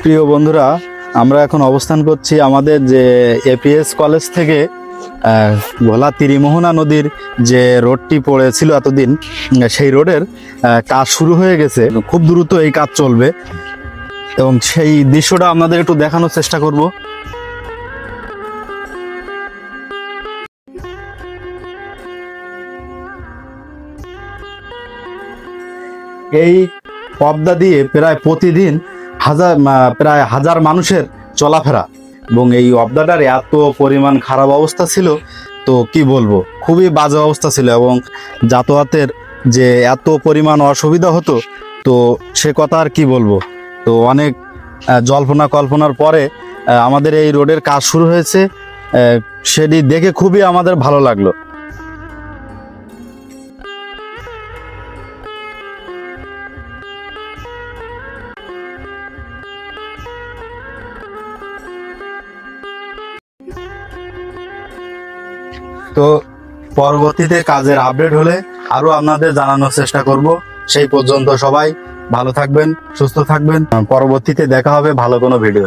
প্রিয় বন্ধুরা, আমরা এখন অবস্থান করছি আমাদের যে এপিএস কলেজ থেকে ভোলা ত্রিমোহনা নদীর যে রোডটি পড়েছিল এতদিন, সেই রোডের কাজ শুরু হয়ে গেছে। খুব দ্রুত এই কাজ চলবে এবং সেই দৃশ্যটা আপনাদের একটু দেখানোর চেষ্টা করব। এই পদ্মা দিয়ে প্রায় প্রতিদিন প্রায় হাজার মানুষের চলাফেরা, এবং এই অবদাটার এত পরিমাণ খারাপ অবস্থা ছিল, তো কি বলবো, খুবই বাজে অবস্থা ছিল এবং যাতায়াতের যে এত পরিমাণ অসুবিধা হতো, তো সে কথা আর কি বলবো। তো অনেক জল্পনা কল্পনার পরে আমাদের এই রোডের কাজ শুরু হয়েছে, সেটি দেখে খুবই আমাদের ভালো লাগলো। তো পরবর্তীতে কাজের আপডেট হলে আরো আপনাদের জানানোর চেষ্টা করব। সেই পর্যন্ত সবাই ভালো থাকবেন, সুস্থ থাকবেন। পরবর্তীতে দেখা হবে ভালো কোনো ভিডিও।